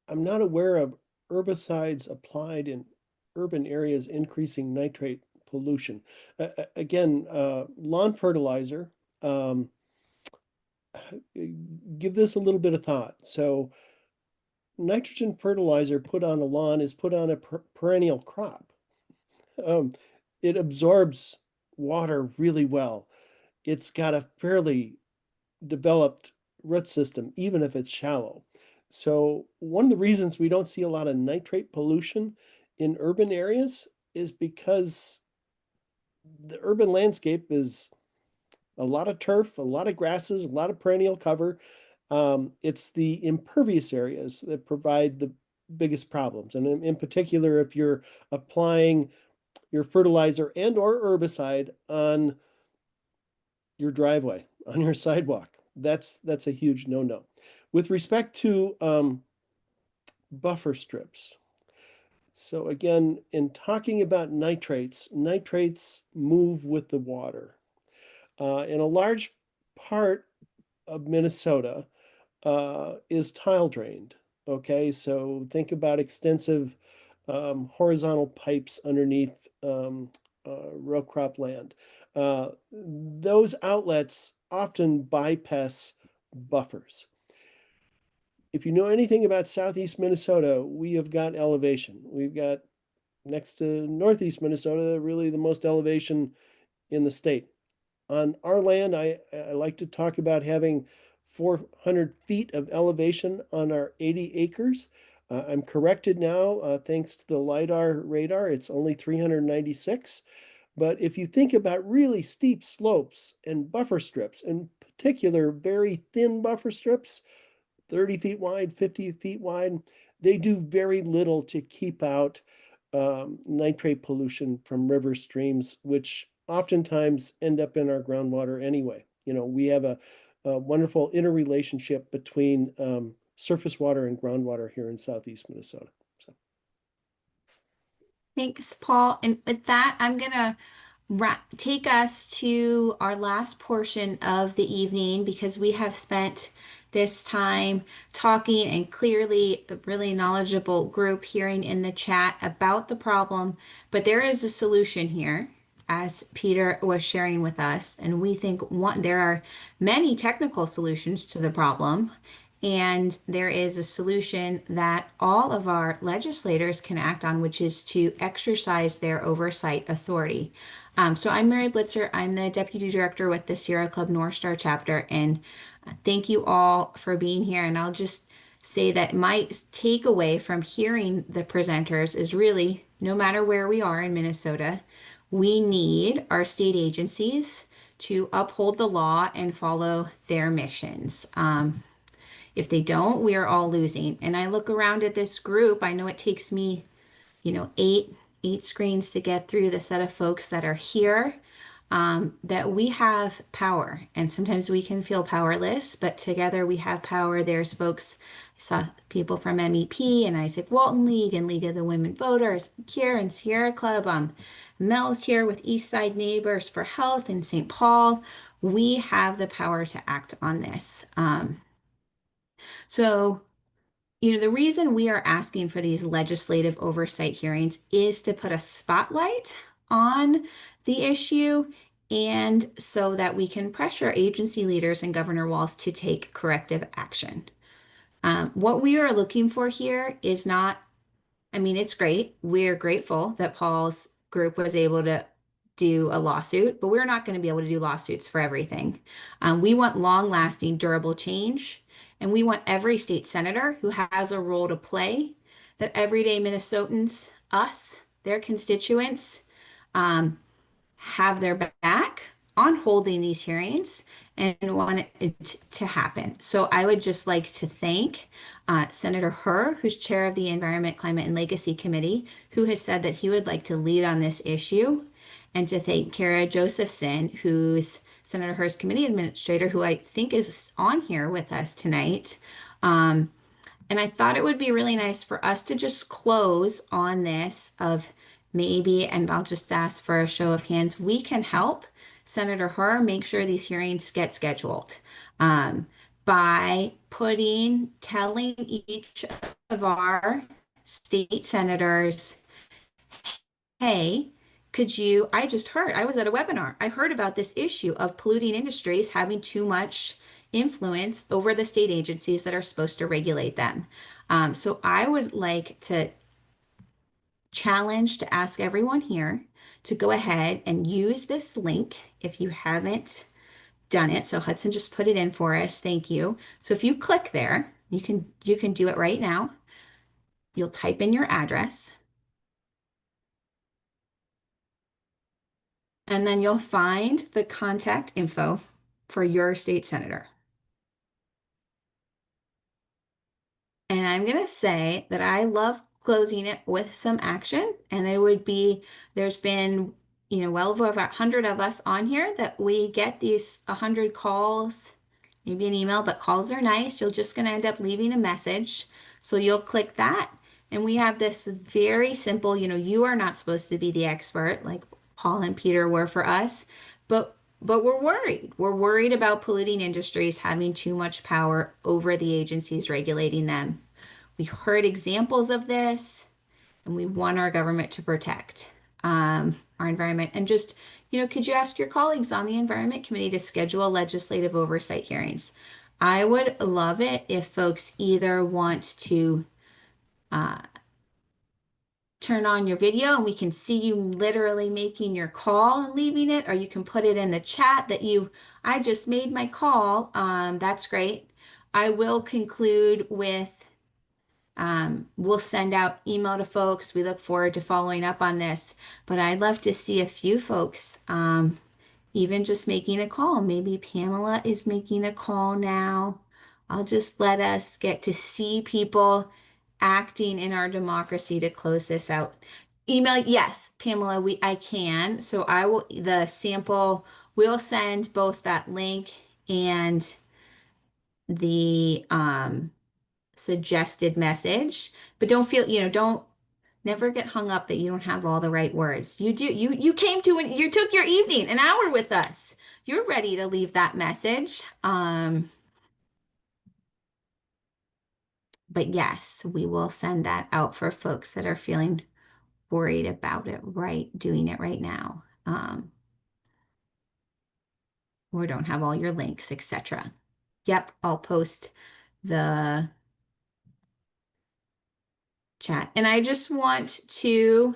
Speaker 3: not aware of herbicides applied in urban areas increasing nitrate pollution. Again, lawn fertilizer, give this a little bit of thought. So nitrogen fertilizer put on a lawn is put on a perennial crop. It absorbs water really well. It's got a fairly developed root system, even if it's shallow. So one of the reasons we don't see a lot of nitrate pollution in urban areas is because the urban landscape is a lot of turf, a lot of grasses, a lot of perennial cover. It's the impervious areas that provide the biggest problems. And in particular, if you're applying your fertilizer and or herbicide on your driveway, on your sidewalk, that's a huge no-no. With respect to buffer strips. So again, in talking about nitrates, nitrates move with the water. In a large part of Minnesota is tile drained. Okay, so think about extensive horizontal pipes underneath row crop land. Those outlets often bypass buffers. If you know anything about southeast Minnesota, we have got elevation. We've got next to northeast Minnesota, really the most elevation in the state. On our land, I like to talk about having 400 feet of elevation on our 80 acres. I'm corrected now, thanks to the LiDAR radar, it's only 396. But if you think about really steep slopes and buffer strips, in particular, very thin buffer strips, 30 feet wide, 50 feet wide, they do very little to keep out nitrate pollution from river streams, which oftentimes end up in our groundwater anyway. You know, we have a wonderful interrelationship between surface water and groundwater here in southeast Minnesota. So.
Speaker 2: Thanks, Paul. And with that, I'm going to take us to our last portion of the evening because we have spent this time talking and clearly a really knowledgeable group hearing in the chat about the problem, but there is a solution here as Peter was sharing with us, and we think there are many technical solutions to the problem, and there is a solution that all of our legislators can act on, which is to exercise their oversight authority. So I'm Mary Blitzer. I'm the Deputy Director with the Sierra Club North Star chapter, and thank you all for being here. And I'll just say that my takeaway from hearing the presenters is really, no matter where we are in Minnesota, we need our state agencies to uphold the law and follow their missions. If they don't, we are all losing. And I look around at this group, I know it takes me, eight screens to get through the set of folks that are here, that we have power. And sometimes we can feel powerless, but together we have power. There's folks, I saw people from MEP and Isaac Walton League and League of the Women Voters here and Sierra Club. Mel's here with East Side Neighbors for Health in St. Paul. We have the power to act on this. So the reason we are asking for these legislative oversight hearings is to put a spotlight on the issue and so that we can pressure agency leaders and Governor Walz to take corrective action. What we are looking for here is not, it's great. We're grateful that Paul's group was able to do a lawsuit, but we're not going to be able to do lawsuits for everything. We want long-lasting, durable change. And we want every state senator who has a role to play, that everyday Minnesotans, us, their constituents, have their back on holding these hearings and want it to happen. So I would just like to thank Senator Herr, who's chair of the Environment, Climate, and Legacy Committee, who has said that he would like to lead on this issue, and to thank Kara Josephson, who's Senator Herr's committee administrator, who I think is on here with us tonight. And I thought it would be really nice for us to just close on this of maybe, and I'll just ask for a show of hands, we can help Senator Herr make sure these hearings get scheduled by telling each of our state senators, hey, I was at a webinar. I heard about this issue of polluting industries having too much influence over the state agencies that are supposed to regulate them. So I would like to challenge to ask everyone here to go ahead and use this link if you haven't done it. So Hudson just put it in for us. Thank you. So if you click there, you can do it right now. You'll type in your address. And then you'll find the contact info for your state senator. And I'm going to say that I love closing it with some action. And it would be, there's been, well over 100 of us on here that we get these 100 calls, maybe an email, but calls are nice. You're just going to end up leaving a message. So you'll click that. And we have this very simple, you are not supposed to be the expert like Paul and Peter were for us, but we're worried. We're worried about polluting industries having too much power over the agencies regulating them. We heard examples of this, and we want our government to protect our environment. And just, could you ask your colleagues on the Environment Committee to schedule legislative oversight hearings? I would love it if folks either want to turn on your video and we can see you literally making your call and leaving it, or you can put it in the chat that I just made my call. That's great. I will conclude with we'll send out email to folks. We look forward to following up on this, but I'd love to see a few folks even just making a call. Maybe Pamela is making a call now. I'll just let us get to see people acting in our democracy to close this out. Email, yes, Pamela, I can. So I will, the sample, we'll send both that link and the suggested message, but don't feel, don't never get hung up that you don't have all the right words. You do, you came to it, you took your evening, an hour with us. You're ready to leave that message. But yes, we will send that out for folks that are feeling worried about it, doing it right now. Or don't have all your links, etc. Yep, I'll post the chat. And I just want to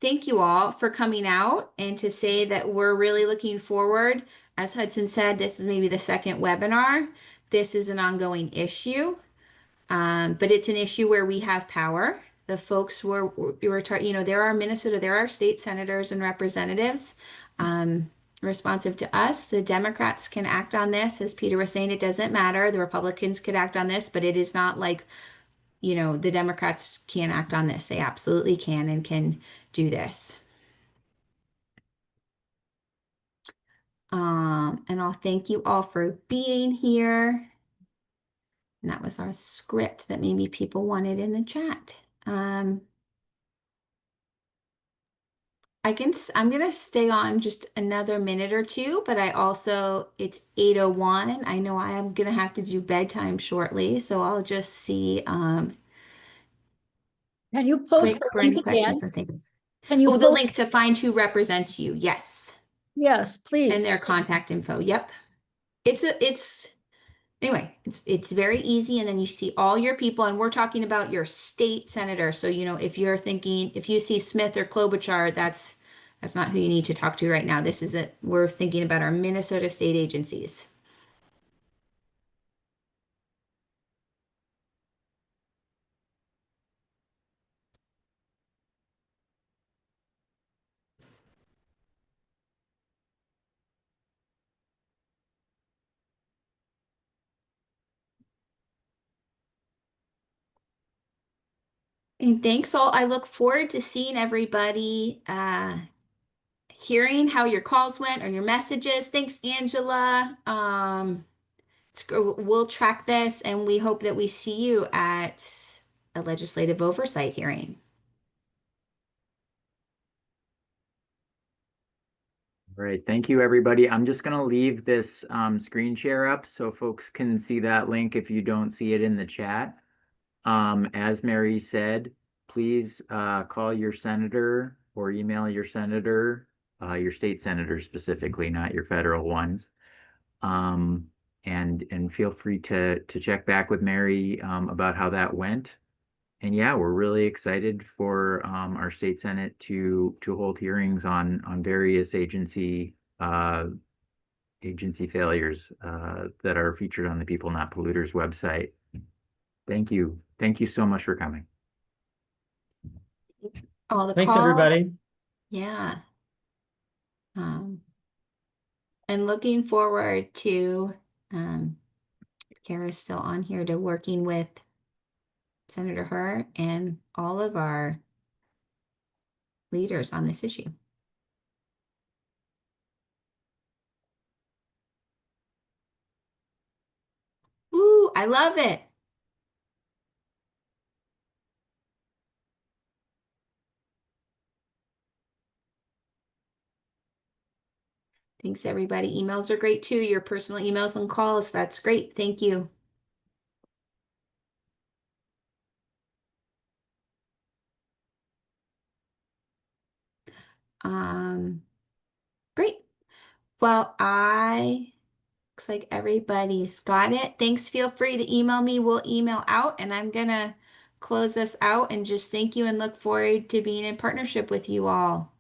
Speaker 2: thank you all for coming out and to say that we're really looking forward. As Hudson said, this is maybe the second webinar. This is an ongoing issue, but it's an issue where we have power. The folks there are state senators and representatives responsive to us. The Democrats can act on this. As Peter was saying, it doesn't matter. The Republicans could act on this, but it is not like, the Democrats can't act on this. They absolutely can and can do this. And I'll thank you all for being here. And that was our script that maybe people wanted in the chat. I'm gonna stay on just another minute or two, but it's 8:01. I know I am gonna have to do bedtime shortly, so I'll just see
Speaker 5: Can you post
Speaker 2: quick
Speaker 5: the
Speaker 2: for
Speaker 5: link
Speaker 2: any questions
Speaker 5: again?
Speaker 2: and things.
Speaker 5: Can you
Speaker 2: Oh, the
Speaker 5: post?
Speaker 2: link to find who represents you. Yes.
Speaker 5: Yes,
Speaker 2: And
Speaker 5: please.
Speaker 2: their contact info. Yep. Anyway, it's very easy. And then you see all your people, and we're talking about your state senator. So, if you see Smith or Klobuchar, that's not who you need to talk to right now. We're thinking about our Minnesota state agencies. And thanks all. I look forward to seeing everybody, hearing how your calls went or your messages. Thanks, Angela. We'll track this, and we hope that we see you at a legislative oversight hearing.
Speaker 1: All right, thank you, everybody. I'm just gonna leave this screen share up so folks can see that link if you don't see it in the chat. As Mary said, please call your senator or email your senator, your state senator specifically, not your federal ones. And feel free to check back with Mary about how that went. And yeah, we're really excited for our state senate to hold hearings on various agency failures that are featured on the People Not Polluters website. Thank you. Thank you so much for coming.
Speaker 2: All the
Speaker 4: Thanks,
Speaker 2: calls.
Speaker 4: everybody.
Speaker 2: Yeah. And looking forward to Kara's still on here to working with Senator Herr and all of our leaders on this issue. I love it. Thanks, everybody. Emails are great too. Your personal emails and calls. That's great. Thank you. Great. Well, looks like everybody's got it. Thanks. Feel free to email me. We'll email out, and I'm gonna close this out and just thank you and look forward to being in partnership with you all.